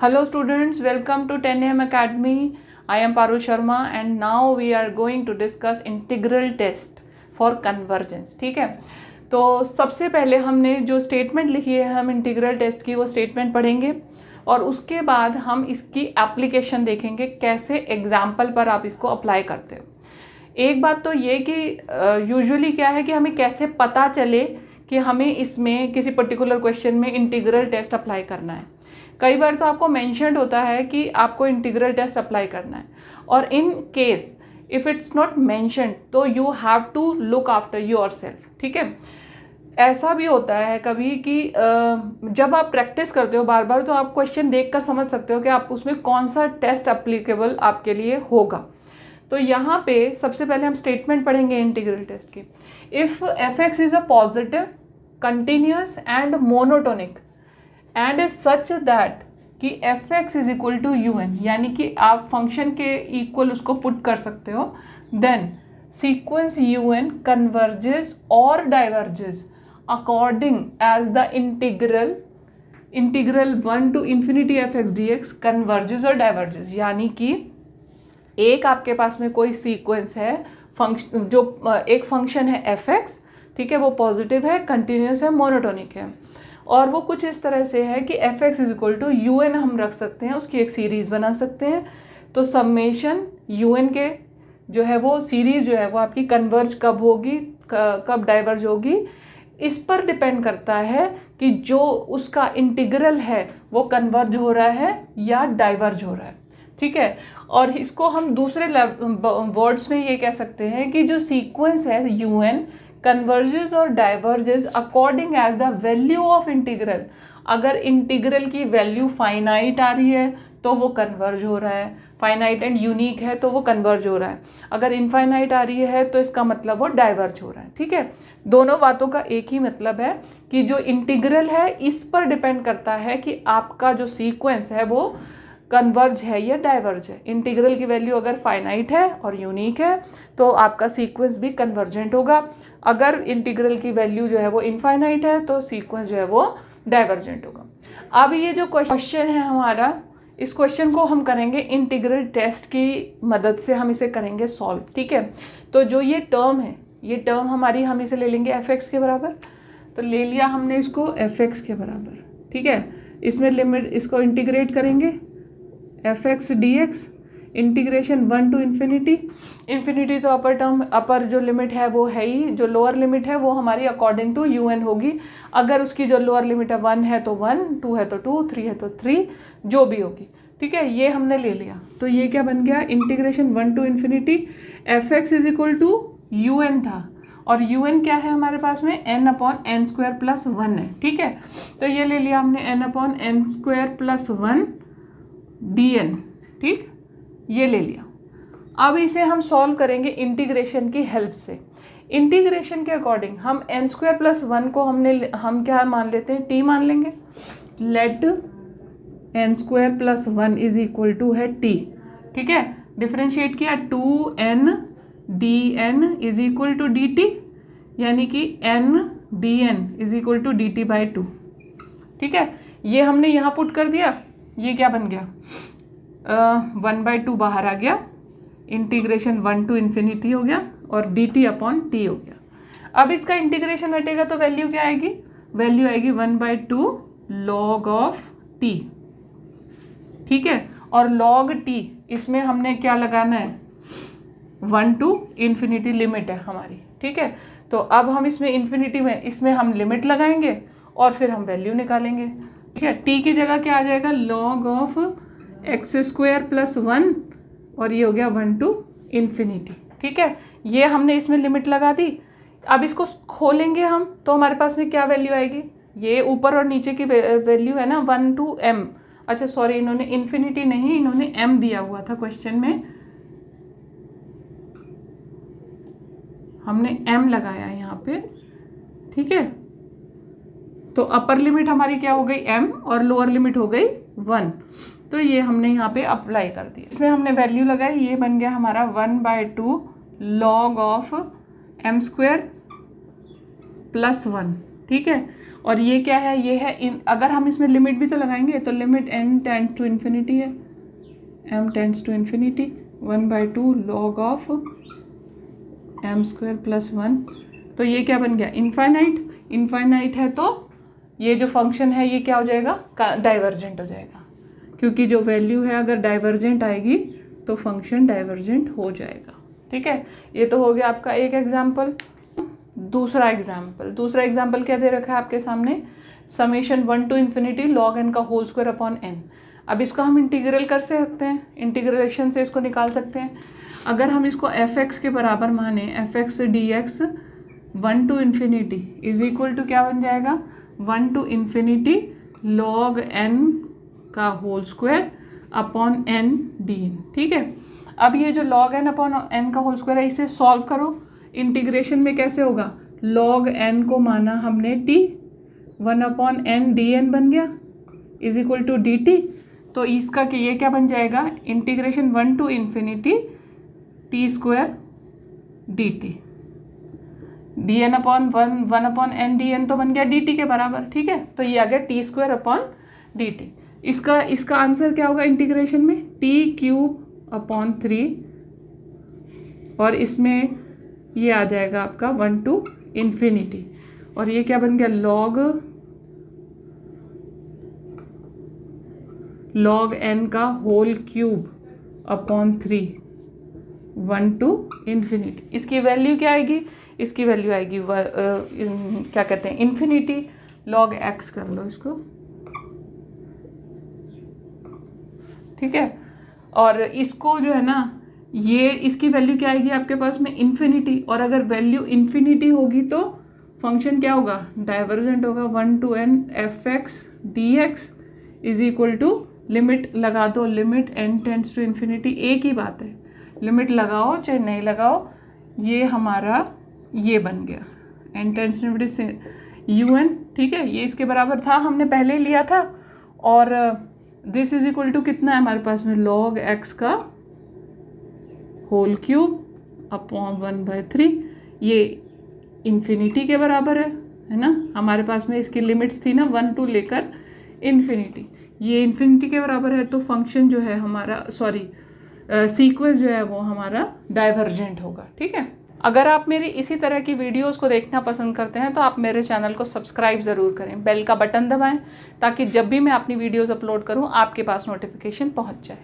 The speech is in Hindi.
Hello students, welcome to 10am Academy. I am Parul Sharma and now we are going to discuss integral test for convergence. ठीक है, तो सबसे पहले हमने जो स्टेटमेंट लिखी है हम इंटीग्रल टेस्ट की वो स्टेटमेंट पढ़ेंगे और उसके बाद हम इसकी एप्लीकेशन देखेंगे कैसे एग्जाम्पल पर आप इसको अप्लाई करते हो। एक बात तो ये कि यूजुअली क्या है कि हमें कैसे पता चले कि हमें इसमें किसी पर्टिकुलर क्वेश्चन में इंटीग्रल टेस्ट अप्लाई करना है। कई बार तो आपको मेंशन्ड होता है कि आपको इंटीग्रल टेस्ट अप्लाई करना है और in case if it's not mentioned तो you have to look after yourself. ठीक है, ऐसा भी होता है कभी कि जब आप प्रैक्टिस करते हो बार बार तो आप क्वेश्चन देखकर समझ सकते हो कि आप उसमें कौन सा टेस्ट अप्लीकेबल आपके लिए होगा। तो यहाँ पे सबसे पहले हम स्टेटमेंट पढ़ेंगे इंटीग्रल टेस्ट की। If F X is a positive continuous and monotonic and is such that कि F x is equal to you N, यानी कि आप फंक्शन के इक्वल उसको पुट कर सकते हो, then sequence U N converges और diverges according as the integral 1 to infinity F x D X converges और डाइवर्जेस। यानी कि एक आपके पास में कोई सीक्वेंस है फंक्शन, जो एक फंक्शन है एफ एक्स, ठीक है, वो पॉजिटिव है, कंटिन्यूस है, मोनोटोनिक है और वो कुछ इस तरह से है कि F x is equal to you n हम रख सकते हैं, उसकी एक सीरीज़ बना सकते हैं। तो समेशन यू एन के जो है वो सीरीज़ जो है वो आपकी कन्वर्ज कब होगी, कब डाइवर्ज होगी, इस पर डिपेंड करता है कि जो उसका इंटीग्रल है वो कन्वर्ज हो रहा है या डाइवर्ज हो रहा है। ठीक है, और इसको हम दूसरे वर्ड्स में ये कह सकते हैं कि जो सीक्वेंस है यू एन कन्वर्जेस और diverges according as the value of integral. अगर इंटीग्रल की वैल्यू फाइनाइट आ रही है तो वो कन्वर्ज हो रहा है, फाइनाइट एंड यूनिक है तो वो कन्वर्ज हो रहा है, अगर इनफाइनाइट आ रही है तो इसका मतलब वो डाइवर्ज हो रहा है। ठीक है, दोनों बातों का एक ही मतलब है कि जो इंटीग्रल है इस पर डिपेंड करता है कि आपका जो सीक्वेंस है वो कन्वर्ज है या डाइवर्ज है। इंटीग्रल की वैल्यू अगर फाइनाइट है और यूनिक है तो आपका सीक्वेंस भी कन्वर्जेंट होगा, अगर इंटीग्रल की वैल्यू जो है वो इनफाइनाइट है तो सीक्वेंस जो है वो डाइवर्जेंट होगा। अब ये जो क्वेश्चन है हमारा, इस क्वेश्चन को हम करेंगे इंटीग्रल टेस्ट की मदद से हम इसे करेंगे सॉल्व। ठीक है, तो जो ये टर्म है, ये टर्म हमारी, हम इसे ले लेंगे एफ एक्स के बराबर। तो ले लिया हमने इसको एफ एक्स के बराबर। ठीक है, इसमें लिमिट, इसको इंटीग्रेट करेंगे f x D x integration 1 to infinity. Infinity तो अपर टर्म, अपर जो लिमिट है वो है ही, जो लोअर लिमिट है वो हमारी अकॉर्डिंग टू यू एन होगी। अगर उसकी जो लोअर लिमिट है 1 है तो 1, 2 है तो 2, 3 है तो 3, जो भी होगी। ठीक है, ये हमने ले लिया। तो ये क्या बन गया, integration 1 to infinity F x is equal to you n था और यू एन क्या है हमारे पास में, n upon n square plus 1 है। ठीक है, तो ये ले लिया हमने n upon n square plus 1 d n. ठीक, ये ले लिया। अब इसे हम सॉल्व करेंगे इंटीग्रेशन की हेल्प से। इंटीग्रेशन के अकॉर्डिंग हम एन स्क्वायर प्लस 1 को हम क्या मान लेते हैं, टी मान लेंगे। Let n square plus 1 is equal to है टी। ठीक है, डिफ्रेंशिएट किया, 2n d n is equal to d t, यानी कि n d n is equal to d t by 2। ठीक है, ये हमने यहाँ पुट कर दिया, ये क्या बन गया, 1/2 बाहर आ गया, इंटीग्रेशन 1 टू इन्फिनिटी हो गया और डी टी अपॉन टी हो गया। अब इसका इंटीग्रेशन हटेगा तो वैल्यू क्या आएगी, वैल्यू आएगी 1/2 लॉग ऑफ टी। ठीक है, और लॉग टी इसमें हमने क्या लगाना है, 1 टू इन्फिनिटी लिमिट है हमारी। ठीक है, तो अब हम इसमें इन्फिनिटी में, इसमें हम लिमिट लगाएंगे और फिर हम वैल्यू निकालेंगे। ठीक है, टी की जगह क्या आ जाएगा, log of x square plus 1 और ये हो गया 1 टू इन्फिनिटी। ठीक है, ये हमने इसमें लिमिट लगा दी। अब इसको खोलेंगे हम तो हमारे पास में क्या वैल्यू आएगी, ये ऊपर और नीचे की वैल्यू है ना, 1 टू एम। अच्छा सॉरी, इन्होंने इन्फिनिटी नहीं, इन्होंने एम दिया हुआ था क्वेश्चन में, हमने एम लगाया यहाँ पे। ठीक है, तो अपर लिमिट हमारी क्या हो गई m और लोअर लिमिट हो गई 1। तो ये हमने यहाँ पे अप्लाई कर दिया, इसमें हमने वैल्यू लगाई, ये बन गया हमारा 1/2 log of m square plus 1। ठीक है, और ये क्या है, ये है अगर हम इसमें लिमिट भी तो लगाएंगे तो limit n tends to infinity है, m tends to infinity 1/2 log of m² + 1। तो ये क्या बन गया, इनफाइनाइट। इनफाइनाइट है तो ये जो फंक्शन है ये क्या हो जाएगा, डाइवर्जेंट हो जाएगा, क्योंकि जो वैल्यू है अगर डाइवर्जेंट आएगी तो फंक्शन डाइवर्जेंट हो जाएगा। ठीक है, ये तो हो गया आपका एक एग्जाम्पल। दूसरा एग्जाम्पल क्या दे रखा है आपके सामने, समेशन 1 to ∞ log n का होल स्क्वायर अपॉन n। अब इसको हम इंटीग्रल कर सकते हैं, इंटीग्रेशन से इसको निकाल सकते हैं। अगर हम इसको f(x) के बराबर माने, f(x) dx 1 to ∞ is equal to क्या बन जाएगा, 1 to ∞ log n का whole square upon n dn। ठीक है, अब ये जो log n अपॉन n का होल स्क्वायर है इसे सॉल्व करो। इंटीग्रेशन में कैसे होगा, log n को माना हमने t, 1 अपॉन n dn बन गया इज इक्वल टू dt। तो इसका कि ये क्या बन जाएगा, integration 1 to ∞ t² dt, dn upon 1 upon n dn तो बन गया dt के बराबर। ठीक है, तो ये आ गया t² अपॉन dt। इसका आंसर क्या होगा इंटीग्रेशन में, t³ अपॉन 3 और इसमें ये आ जाएगा आपका 1 to ∞। और ये क्या बन गया, log n का होल क्यूब अपॉन 3 1 to ∞। इसकी वैल्यू क्या आएगी, इसकी वैल्यू आएगी क्या कहते हैं इन्फिनिटी log x कर लो इसको। ठीक है, और इसको जो है ना, ये इसकी वैल्यू क्या आएगी आपके पास में इन्फिनिटी, और अगर वैल्यू इन्फिनिटी होगी तो फंक्शन क्या होगा, डाइवर्जेंट होगा। 1 to n f(x) dx is equal to, limit लगा दो, limit n tends to infinity, एक ही बात है, लिमिट लगाओ चाहे नहीं लगाओ, ये हमारा ये बन गया n tends to infinity un। ठीक है, ये इसके बराबर था, हमने पहले ही लिया था। और दिस इज इक्वल टू कितना है हमारे पास में, log x का होल क्यूब अपॉन 1/3, ये इन्फिनिटी के बराबर है ना। हमारे पास में इसकी लिमिट्स थी ना 1 to लेकर इन्फिनिटी, ये इन्फिनिटी के बराबर है तो फंक्शन जो है हमारा, सीक्वेंस जो है वो हमारा डाइवर्जेंट होगा। ठीक है, अगर आप मेरी इसी तरह की वीडियोस को देखना पसंद करते हैं तो आप मेरे चैनल को सब्सक्राइब ज़रूर करें, बेल का बटन दबाएं ताकि जब भी मैं अपनी वीडियोस अपलोड करूं आपके पास नोटिफिकेशन पहुंच जाए।